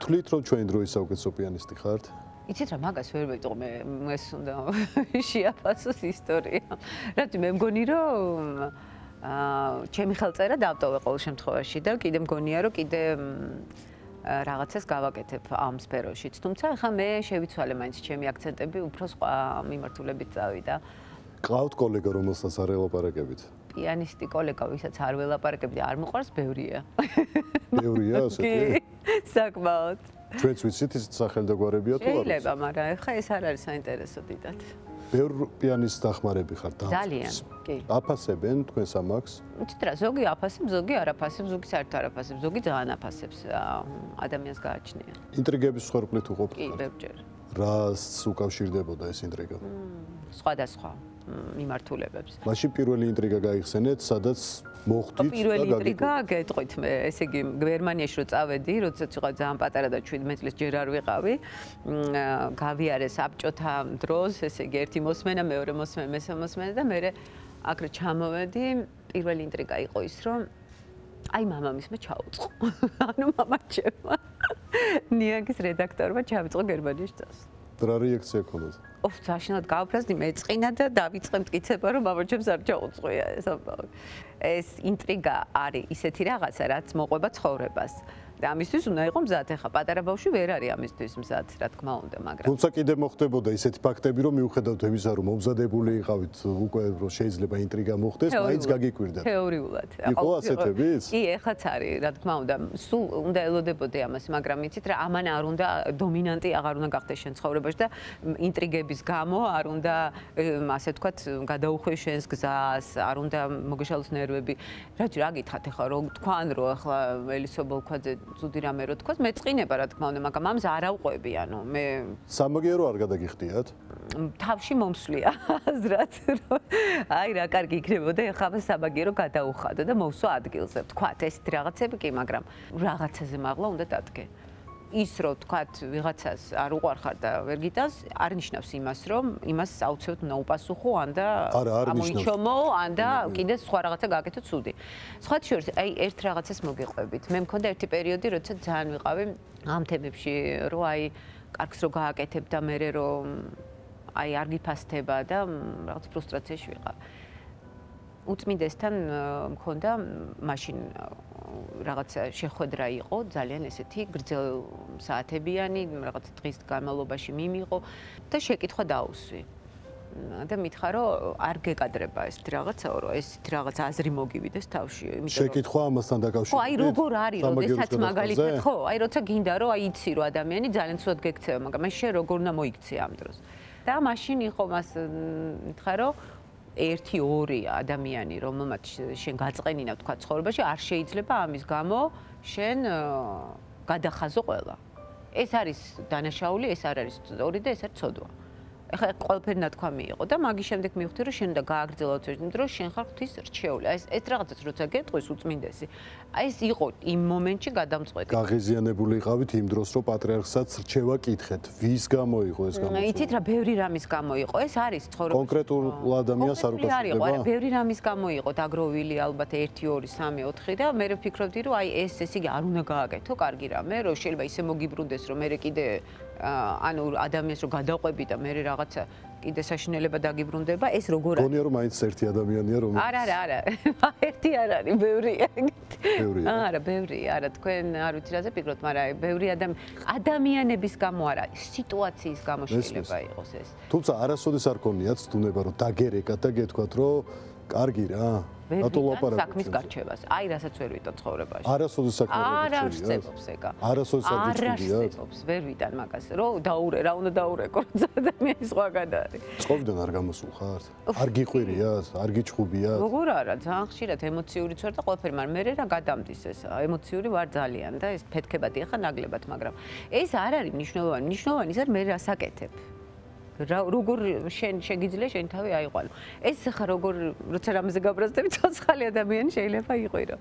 თვლით რომ ჩვენი დროის საუკეთესო პიანისტი ხართ? იცით რა მაგას ვერ ვიტყვი მე ეს უნდა შეაფასოს ისტორია. რატომ მე მგონი რომ ჩემი ხელწერა დავტოვე ყოველ შემთხვევაში და კიდე მგონია რომ კიდე რაღაცას გავაკეთებ ამ სფეროშიც. თუმცა ახლა მე შევიცვალე მაინც ჩემი აქცენტები უფრო სხვა მიმართულებით წავიდა. ყავთ კოლეგა რომელსაც არ ელაპარაკებით? პიანისტი კოლეგა ვისაც არ ველაპარაკებდი არ მოყვარს ბევრია. ბევრია ასეთი? საკმაოდ. ჩვენც ვიცით ის სახელდაგვარებია თუ არა? შეიძლება, მაგრამ ახლა ეს არ არის საინტერესო დიდად. ბევრ პიანისტს დახმარები ხართ და ძალიან, კი. აფასებენ თქვენს ამაკს? იცით რა, ზოგი აფასებს, ზოგი არ აფასებს, ზოგი საერთოდ არ აფასებს, ზოგი ძალიან აფასებს ადამიანს გააჩნია. ინტრიგების სხერფლით უყოფთ? კი, ბევრჯერ. რას უკავშირდებოდა ეს ინტრიგა? სხვადასხვა მიმართულებებს. მაშინ პირველი ინტრიგა გაიხსენეთ, სადაც მოხვდით და პირველი ინტრიგა გეტყვით მე, ესე იგი გერმანიაში რო წავედი, როდესაც ვიყავ ძალიან პატარა და 17 წლის ჯერ არ ვიყავი, გავიარე საბჭოთა დროს, ესე იგი ერთი მოსმენა, მეორე მოსმენა, მესამე მოსმენა და მე აქ რო ჩამოვედი, პირველი ინტრიგა იყო ის, რომ აი მამამისმა ჩაუწყო. ანუ მამაჩემმა ნიანგის რედაქტორმა ჩავიწყო გერმანიაში წასვლა. რა რეაქცია ჰქონდათ? საშინლად გავფრაზდი, მეწყინა და დავიწყე მტკიცება, რომ მამაჩემს არ ჩაუწყია ეს ამბავი. ეს ინტრიგა არის ისეთი რაღაცა, რაც მოყვება ცხოვრებას. და ამისთვის უნდა იყო მზად. ეხლა პატარა ბავშვი ვერ არის ამისთვის მზად, რა თქმა უნდა, მაგრამ თუმცა კიდე მოხდებოდა ისეთი ფაქტები, რომ მიუხედავად იმისა, რომ მომზადებული იყავით უკვე რომ შეიძლება ინტრიგა მოხდეს, მაინც გაგიკვირდათ. თეორიულად. იყო ასეთებიც? კი, ეხლაც არის, რა თქმა უნდა, სულ უნდა ელოდებოდე ამას, მაგრამ იცით რა, ამან არ უნდა დომინანტი აღარ უნდა გახდეს შენ ცხოვრებაში და ინტრიგების გამო არ უნდა ასე ვთქვათ, გადაუხვევ შენს გზას, არ უნდა მოგეშალოს ნერვები. რა გითხათ ეხლა, რომ თქვან, რომ ეხლა ელისო ბოლქვაძე ზუდი რამე რო თქვას, მეწყინება რა თქმა უნდა, მაგრამ ამს არ ავყვები, ანუ მე სამაგიერო არ გადაგიხდიათ? თავში მომსვლია აზრად, რომ აი რა კარგი იქნებოდა, ეხლა სამაგიერო გადაუხადო და მოვსვა ადგილზე. ვთქვათ, ესეთი რაღაცები კი, მაგრამ რაღაცაზე მაღლა უნდა დადგე. ის რომ ვთქვათ, ვიღაცას არ უყვარხარ და ვერ გიტანს, არ ნიშნავს იმას, რომ იმას აუცილებლად უნდა უპასუხო, ან და ამოიჩომო, ან და კიდე სხვა რაღაცა გააკეთო ცუდი. სხვათა შორის, აი ერთ რაღაცას მოგიყვებით. მე მქონდა ერთი პერიოდი, როდესაც ძალიან ვიყავი ამ თემებში, რომ აი კარგს რო გააკეთებ და მე რომ აი არ გიფასდება და რაღაც ფრუსტრაციაში ვიყავ. უწმინდესთან მქონდა მაშინ რაღაცა შეხვედრა იყო, ძალიან ესეთი გრძელ საათებიანი, რაღაც დღის განმავლობაში მიმიღო და შეკითხვა დაუსვი. და მითხრა, რომ არ გეკადრება ესეთი რაღაცაო, რომ ესეთი რაღაც აზრი მოგივიდეს თავში, იმიტომ რომ შეკითხვა ამასთან დაკავშირებით. ხო, აი როგორ არის, როდესაც მაგალითად, ხო, აი როცა გინდა რომ აი იცი რომ ადამიანი ძალიან ცუდად გექცევა, მაგრამ შენ როგორ უნდა მოიქცე ამ დროს. და მაშინ იყო მას მითხრა, რომ 1-2 ადამიანი, რომელმაც შენ გაწყენინა თქვა ცხოვრებაში, არ შეიძლება ამის გამო შენ გადახაზო ყველა. ეს არის დანაშაული, ეს არ არის სწორი და ეს არის ცოდვა. ეხლა ყველაფერი ნათქვამი იყო და მაგის შემდეგ მივხვდი, რომ შენ უნდა გააგრძელოთ ერთ დროს, შენ ხარ ღვთის რჩეული. აი ეს რაღაცას როცა გეტყვის უწმინდესი, აი ეს იყო იმ მომენტში გადამწყვეტი. გაღიზიანებული იყავით იმ დროს, რომ პატრიარქსაც რჩევა კითხეთ. ვის გამო იყო ეს გამოცემა? იცით რა, ბევრი რამის გამო იყო. ეს არის ცხოვრებაში. კონკრეტულ ადამიანს არ უკავშირდება? ბევრი რამის გამო იყო დაგროვილი ალბათ 1, 2, 3, 4 და მე ვფიქრობდი, რომ აი ეს იგი არ უნდა გააკეთო კარგი რამე, რომ შეიძლება ისე მოგიბრუნდეს, რომ მე კიდე ანუ ადამიანს რო გადაყვები და მე რაღაცა კიდე საშინელება დაგიბრუნდება, ეს როგორ არის? გონია რომ მაინც ერთი ადამიანია რომ არა. ერთი არ არის, ბევრია. ბევრია. არა, ბევრია, არა, თქვენ არ ვიცი რაზე ფიქრობთ, მაგრამ ბევრი ადამიანების გამო არა, სიტუაციის გამო შეიძლება იყოს ეს. თუმცა არასოდეს არ გონიათ ცდუნება რომ დაგერეკათ და გეთქვათ რომ კარგი რა. რატო ლაპარაკობთ? საქმის გარჩევას. აი რასაც ვერ ვიტან ცხოვრებაში. არასოდეს საქმე არ არ არსებობს ეგა. არასოდეს არ გიჩვენიათ? არსებობს, ვერ ვიტან მაგას. რომ დაურე, რა უნდა დაურეკო, ადამიანის სხვაგან არის. წყობიდან არ გამოსულ ხართ? არ გიყვირიათ? არ გიჩხუბიათ? როგორ არა, ძალიან ხშირად ემოციურიც ვარ და ყველაფერი, მაგრამ მე რა გადამდის ეს. ემოციური ვარ ძალიან და ეს ფეთქებადი ახლა ნაგლებად, მაგრამ ეს არ არის მნიშვნელოვანი. მნიშვნელოვანი ის არის მე რას აკეთებ. როგორ შენ შეგიძლია შენ თავი აიყვანო. ეს ხა როგორ როცა რამეზე გაბრაზდები, ცოცხალი ადამიანი შეიძლება იყვირო.